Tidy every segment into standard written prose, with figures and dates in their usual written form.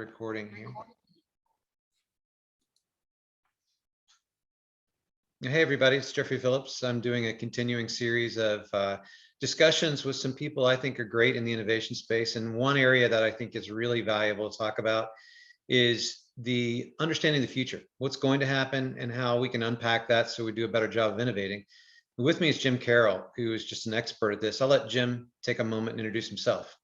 recording here. Hey everybody, it's Jeffrey Phillips. I'm doing a continuing series of discussions with some people I think are great in the innovation space. And one area that I think is really valuable to talk about is the understanding the future, what's going to happen and how we can unpack that so we do a better job of innovating. With me is Jim Carroll, who is just an expert at this. I'll let Jim take a moment and introduce himself.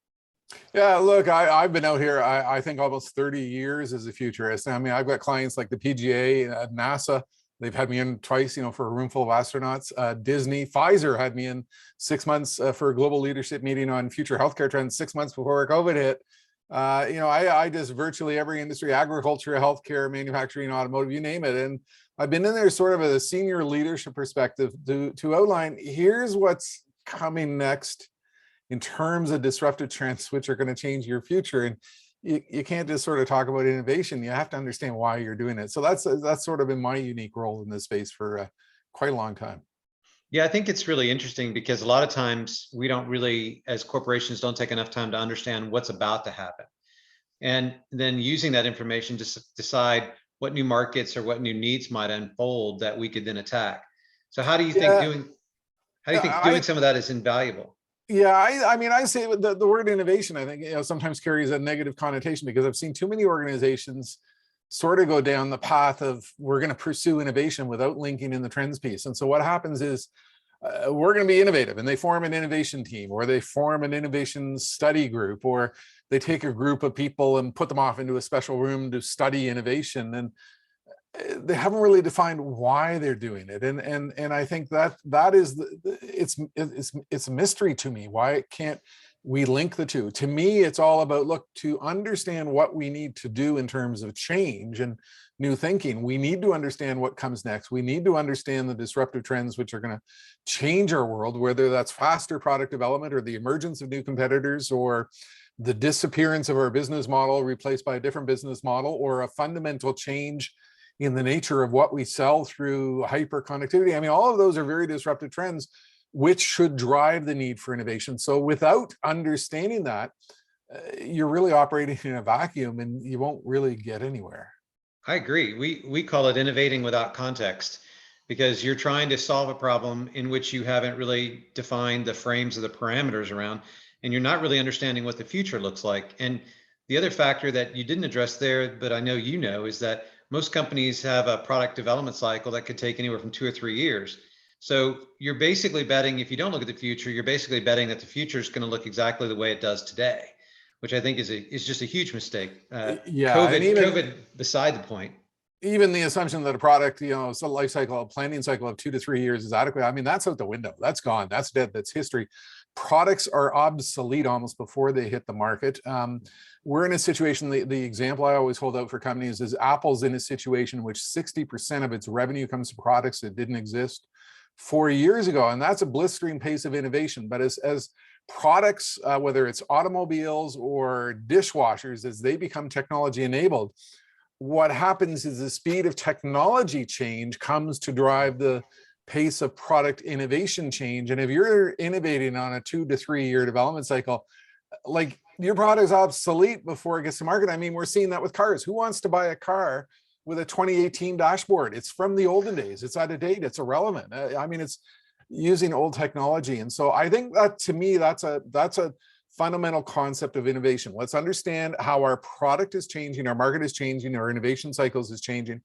Yeah, look, I've been out here, I think almost 30 years as a futurist. I mean, I've got clients like the PGA at NASA. They've had me in twice, for a room full of astronauts. Disney, Pfizer had me in 6 months for a global leadership meeting on future healthcare trends 6 months before COVID hit. I just virtually every industry, agriculture, healthcare, manufacturing, automotive, you name it. And I've been in there sort of a senior leadership perspective to outline, here's what's coming next in terms of disruptive trends, which are going to change your future. And you can't just sort of talk about innovation. You have to understand why you're doing it. So that's sort of been my unique role in this space for quite a long time. Yeah, I think it's really interesting because a lot of times we don't really, as corporations, don't take enough time to understand what's about to happen. And then using that information to decide what new markets or what new needs might unfold that we could then attack. So how do you think doing some of that is invaluable? Yeah, I mean, I say the word innovation, I think, sometimes carries a negative connotation because I've seen too many organizations sort of go down the path of we're going to pursue innovation without linking in the trends piece. And so what happens is we're going to be innovative, and they form an innovation team, or they form an innovation study group, or they take a group of people and put them off into a special room to study innovation. And they haven't really defined why they're doing it, and I think that is it's a mystery to me. Why can't we link the two? To me, it's all about, look, to understand what we need to do in terms of change and new thinking. We need to understand what comes next. We need to understand the disruptive trends which are going to change our world, whether that's faster product development or the emergence of new competitors, or the disappearance of our business model replaced by a different business model, or a fundamental change in the nature of what we sell through hyperconnectivity. I mean, all of those are very disruptive trends, which should drive the need for innovation. So without understanding that, you're really operating in a vacuum and you won't really get anywhere. I agree. We call it innovating without context, because you're trying to solve a problem in which you haven't really defined the frames of the parameters around, and you're not really understanding what the future looks like. And the other factor that you didn't address there, but I know you know, is that most companies have a product development cycle that could take anywhere from 2 or 3 years. So you're basically betting, if you don't look at the future, you're basically betting that the future is going to look exactly the way it does today, which I think is just a huge mistake. Yeah, COVID beside the point. Even the assumption that a product, it's a life cycle, a planning cycle of 2 to 3 years is adequate. I mean, that's out the window. That's gone. That's dead. That's history. Products are obsolete almost before they hit the market. We're in a situation, the example I always hold out for companies is Apple's in a situation in which 60% of its revenue comes from products that didn't exist 4 years ago. And that's a blistering pace of innovation. But as products, whether it's automobiles or dishwashers, as they become technology enabled, what happens is the speed of technology change comes to drive the pace of product innovation change. And if you're innovating on a 2 to 3 year development cycle, like, your product is obsolete before it gets to market. I mean, we're seeing that with cars. Who wants to buy a car with a 2018 dashboard? It's from the olden days. It's out of date. It's irrelevant. I mean, it's using old technology. And so I think that, to me, that's a fundamental concept of innovation. Let's understand how our product is changing, our market is changing, our innovation cycles is changing.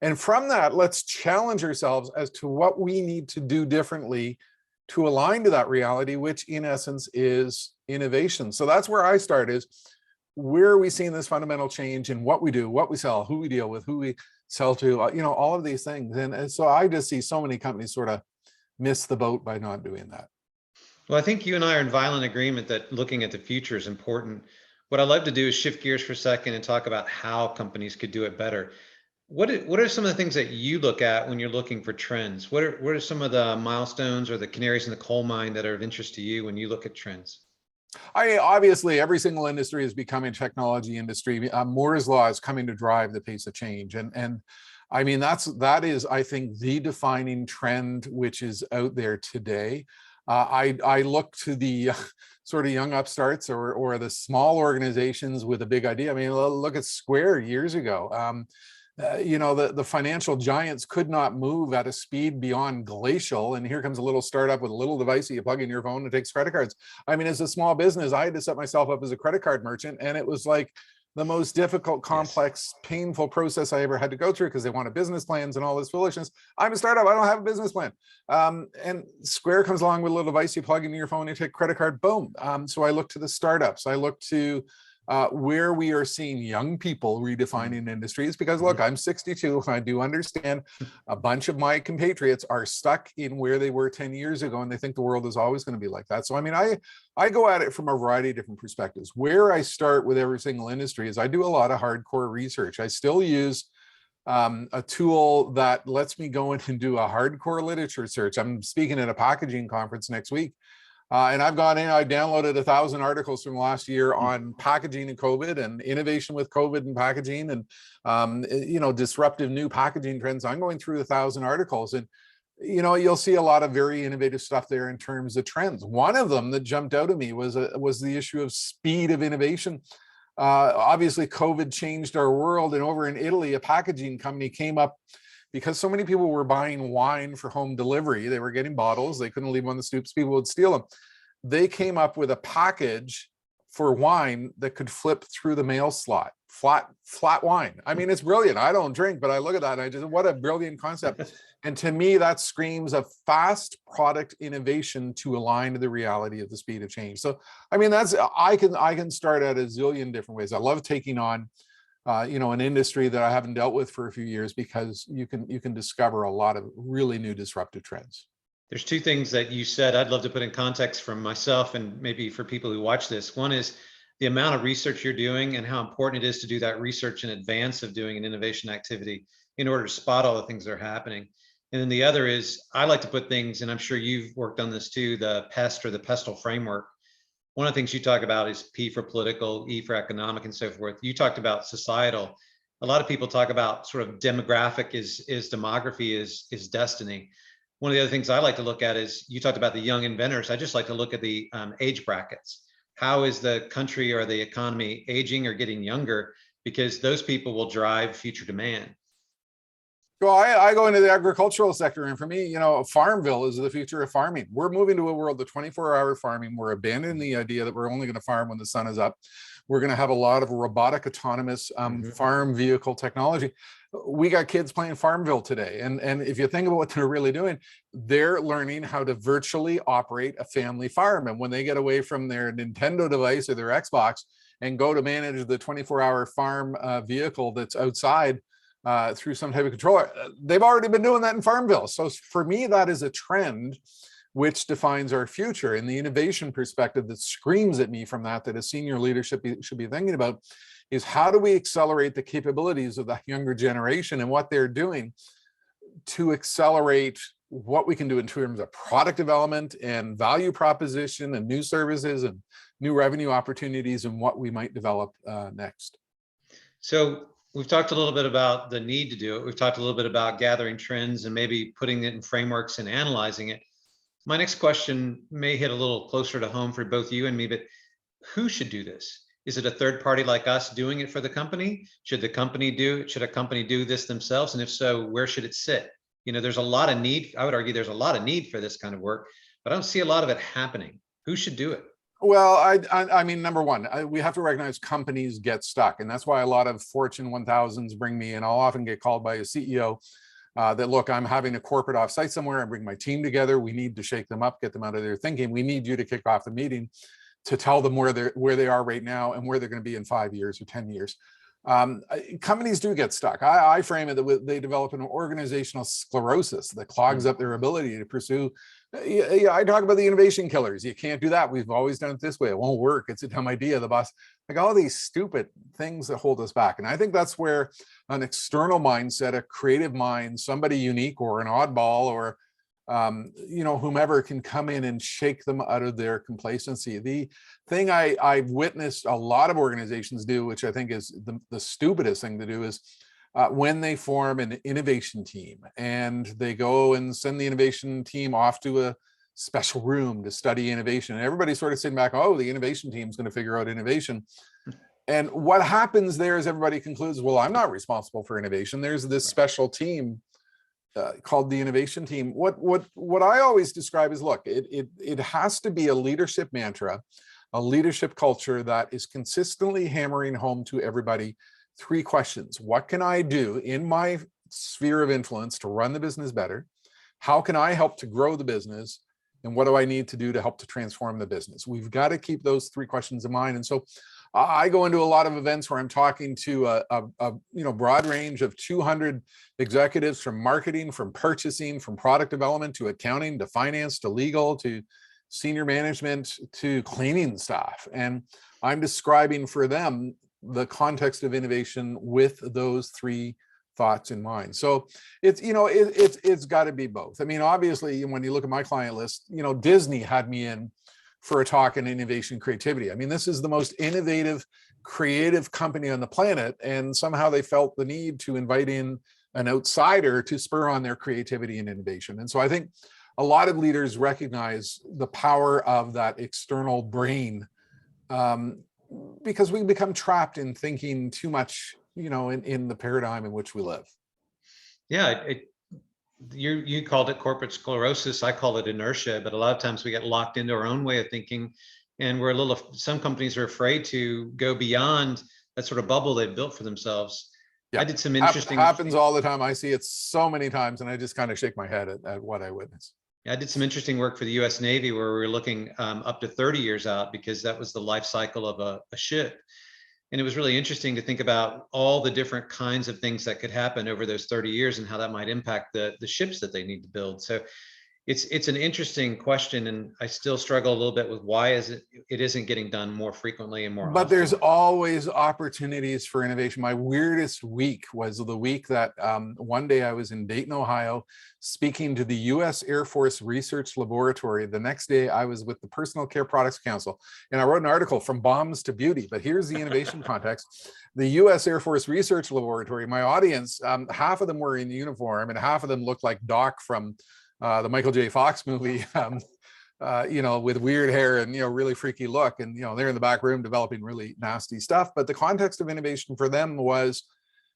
And from that, let's challenge ourselves as to what we need to do differently to align to that reality, which in essence is innovation. So that's where I start, is where are we seeing this fundamental change in what we do, what we sell, who we deal with, who we sell to, all of these things. And so I just see so many companies sort of miss the boat by not doing that. Well, I think you and I are in violent agreement that looking at the future is important. What I'd love to do is shift gears for a second and talk about how companies could do it better. What are some of the things that you look at when you're looking for trends? What are some of the milestones or the canaries in the coal mine that are of interest to you when you look at trends? Obviously, every single industry is becoming a technology industry. Moore's law is coming to drive the pace of change, and I mean that is, I think, the defining trend which is out there today. I look to the sort of young upstarts or the small organizations with a big idea. I mean, look at Square years ago. The financial giants could not move at a speed beyond glacial, and here comes a little startup with a little device that you plug in your phone and takes credit cards. I mean, as a small business, I had to set myself up as a credit card merchant, and it was like the most difficult, complex, painful process I ever had to go through, because they wanted business plans and all this foolishness. I'm a startup, I don't have a business plan. And Square comes along with a little device you plug into your phone, you take credit card, boom. So I look to the startups, I look to where we are seeing young people redefining industries, because look, I'm 62. I do understand a bunch of my compatriots are stuck in where they were 10 years ago, and they think the world is always going to be like that. So, I mean, I go at it from a variety of different perspectives. Where I start with every single industry is I do a lot of hardcore research. I still use a tool that lets me go in and do a hardcore literature search. I'm speaking at a packaging conference next week. And I've gone in, I downloaded 1,000 articles from last year on packaging and COVID and innovation with COVID and packaging and, disruptive new packaging trends. I'm going through 1,000 articles, and, you'll see a lot of very innovative stuff there in terms of trends. One of them that jumped out at me was the issue of speed of innovation. Obviously, COVID changed our world, and over in Italy, a packaging company came up because so many people were buying wine for home delivery. They were getting bottles, they couldn't leave them on the stoops, people would steal them. They came up with a package for wine that could flip through the mail slot, flat wine. I mean, it's brilliant. I don't drink, but I look at that and I just, what a brilliant concept. And to me, that screams of fast product innovation to align to the reality of the speed of change. So, I mean, I can start at a zillion different ways. I love taking on an industry that I haven't dealt with for a few years, because you can discover a lot of really new disruptive trends. There's two things that you said I'd love to put in context from myself and maybe for people who watch this. One is the amount of research you're doing and how important it is to do that research in advance of doing an innovation activity in order to spot all the things that are happening. And then the other is, I like to put things, and I'm sure you've worked on this too, the PEST or the PESTLE framework. One of the things you talk about is P for political, E for economic, and so forth. You talked about societal. A lot of people talk about sort of demographic is demography is destiny. One of the other things I like to look at is, you talked about the young inventors. I just like to look at the age brackets. How is the country or the economy aging or getting younger? Because those people will drive future demand. Well, I go into the agricultural sector, and for me, Farmville is the future of farming. We're moving to a world of 24-hour farming. We're abandoning the idea that we're only going to farm when the sun is up. We're going to have a lot of robotic, autonomous farm vehicle technology. We got kids playing Farmville today. And if you think about what they're really doing, they're learning how to virtually operate a family farm. And when they get away from their Nintendo device or their Xbox and go to manage the 24-hour farm vehicle that's outside, through some type of controller, they've already been doing that in Farmville. So for me, that is a trend which defines our future. And the innovation perspective that screams at me from that a senior leadership should be thinking about is, how do we accelerate the capabilities of the younger generation and what they're doing to accelerate what we can do in terms of product development and value proposition and new services and new revenue opportunities, and what we might develop next. So we've talked a little bit about the need to do it. We've talked a little bit about gathering trends and maybe putting it in frameworks and analyzing it. My next question may hit a little closer to home for both you and me, but who should do this? Is it a third party like us doing it for the company? Should a company do this themselves? And if so, where should it sit? There's a lot of need. I would argue there's a lot of need for this kind of work, but I don't see a lot of it happening. Who should do it? Well, I mean, number one, we have to recognize companies get stuck. And that's why a lot of Fortune 1000s bring me in. I'll often get called by a CEO that, look, I'm having a corporate offsite somewhere. I bring my team together. We need to shake them up, get them out of their thinking. We need you to kick off the meeting to tell them where they are right now and where they're going to be in 5 years or 10 years. Companies do get stuck. I frame it that they develop an organizational sclerosis that clogs up their ability to pursue. Yeah, I talk about the innovation killers. You can't do that. We've always done it this way. It won't work. It's a dumb idea. The boss, like all these stupid things that hold us back. And I think that's where an external mindset, a creative mind, somebody unique or an oddball or whomever can come in and shake them out of their complacency. The thing I've witnessed a lot of organizations do, which I think is the stupidest thing to do, is when they form an innovation team and they go and send the innovation team off to a special room to study innovation. And everybody's sort of sitting back, oh, the innovation team is going to figure out innovation. And what happens there is everybody concludes, well, I'm not responsible for innovation. There's this special team called the innovation team. What I always describe is, look, it has to be a leadership mantra, a leadership culture that is consistently hammering home to everybody three questions. What can I do in my sphere of influence to run the business better? How can I help to grow the business? And what do I need to do to help to transform the business? We've got to keep those three questions in mind. And so I go into a lot of events where I'm talking to a broad range of 200 executives, from marketing, from purchasing, from product development, to accounting, to finance, to legal, to senior management, to cleaning staff. And I'm describing for them the context of innovation with those three thoughts in mind. So it's got to be both. I mean, obviously, when you look at my client list, Disney had me in for a talk on innovation creativity. I mean, this is the most innovative, creative company on the planet, and somehow they felt the need to invite in an outsider to spur on their creativity and innovation. And so I think a lot of leaders recognize the power of that external brain, because we become trapped in thinking too much, in the paradigm in which we live. Yeah, you called it corporate sclerosis. I call it inertia, but a lot of times we get locked into our own way of thinking, and some companies are afraid to go beyond that sort of bubble they've built for themselves. Yeah. I did some interesting happens all the time. I see it so many times, and I just kind of shake my head at what I witness. I did some interesting work for the US Navy where we were looking up to 30 years out, because that was the life cycle of a ship. And it was really interesting to think about all the different kinds of things that could happen over those 30 years and how that might impact the ships that they need to build. So it's an interesting question, and I still struggle a little bit with why it isn't getting done more frequently and more often. But there's always opportunities for innovation. My weirdest week was the week that one day I was in Dayton, Ohio, speaking to the US Air Force Research Laboratory. The next day I was with the Personal Care Products Council, and I wrote an article, From Bombs to Beauty. But here's the innovation context. The US Air Force Research Laboratory, my audience, half of them were in uniform, and half of them looked like Doc from the Michael J. Fox movie, with weird hair and, really freaky look. And, they're in the back room developing really nasty stuff. But the context of innovation for them was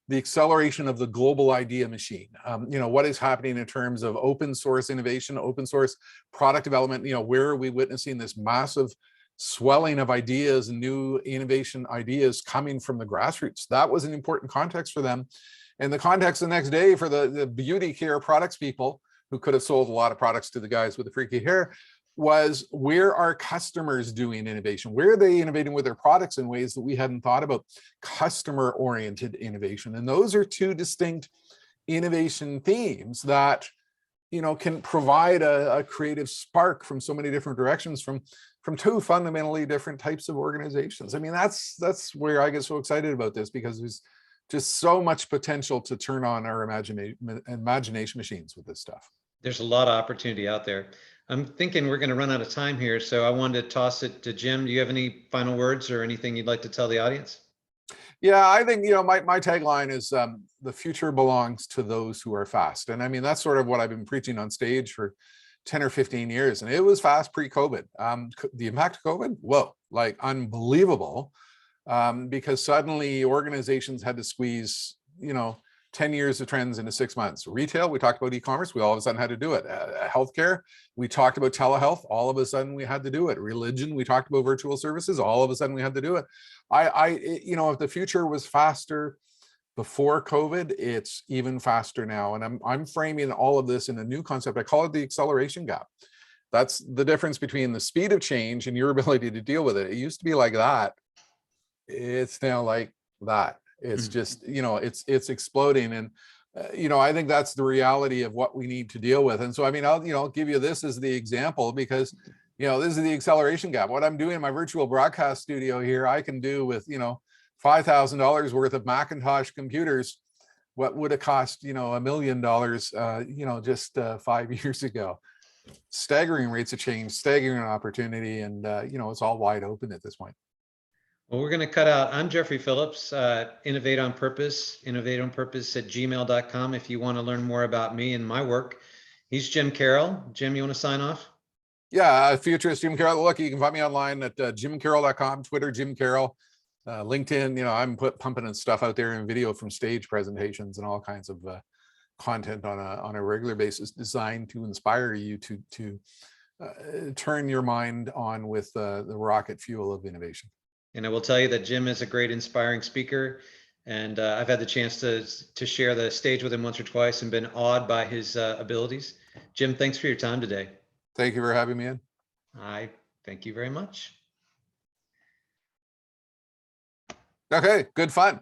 the acceleration of the global idea machine. What is happening in terms of open source innovation, open source product development? Where are we witnessing this massive swelling of ideas and new innovation ideas coming from the grassroots? That was an important context for them. And the context the next day for the beauty care products people, who could have sold a lot of products to the guys with the freaky hair, was, where are customers doing innovation? Where are they innovating with their products in ways that we hadn't thought about? Customer-oriented innovation. And those are two distinct innovation themes that, can provide a creative spark from so many different directions, from two fundamentally different types of organizations. I mean, that's where I get so excited about this, because there's just so much potential to turn on our imagination machines with this stuff. There's a lot of opportunity out there. I'm thinking we're going to run out of time here, so I wanted to toss it to Jim. Do you have any final words or anything you'd like to tell the audience? Yeah, I think, my tagline is the future belongs to those who are fast. And I mean, that's sort of what I've been preaching on stage for 10 or 15 years. And it was fast pre-COVID. The impact of COVID, whoa, like unbelievable. Because suddenly organizations had to squeeze, 10 years of trends into 6 months. Retail, we talked about e-commerce, we all of a sudden had to do it. Healthcare, we talked about telehealth, all of a sudden we had to do it. Religion, we talked about virtual services, all of a sudden we had to do it. If the future was faster before COVID, it's even faster now. And I'm framing all of this in a new concept. I call it the acceleration gap. That's the difference between the speed of change and your ability to deal with it. It used to be like that. It's now like that. It's just, it's exploding. And, I think that's the reality of what we need to deal with. And so, I mean, I'll give you this as the example, because, this is the acceleration gap. What I'm doing in my virtual broadcast studio here, I can do with, $5,000 worth of Macintosh computers, what would have cost, $1 million, just 5 years ago. Staggering rates of change, staggering opportunity. And, it's all wide open at this point. Well, we're going to cut out. I'm Jeffrey Phillips, Innovate on Purpose, innovateonpurpose@gmail.com. If you want to learn more about me and my work. He's Jim Carroll. Jim, you want to sign off? Yeah, futurist Jim Carroll. Look, you can find me online at jimcarroll.com, Twitter, Jim Carroll, LinkedIn. I'm pumping stuff out there in video from stage presentations and all kinds of content on a regular basis, designed to inspire you to turn your mind on with the rocket fuel of innovation. And I will tell you that Jim is a great, inspiring speaker. And I've had the chance to share the stage with him once or twice and been awed by his abilities. Jim, thanks for your time today. Thank you for having me in. I thank you very much. Okay, good fun.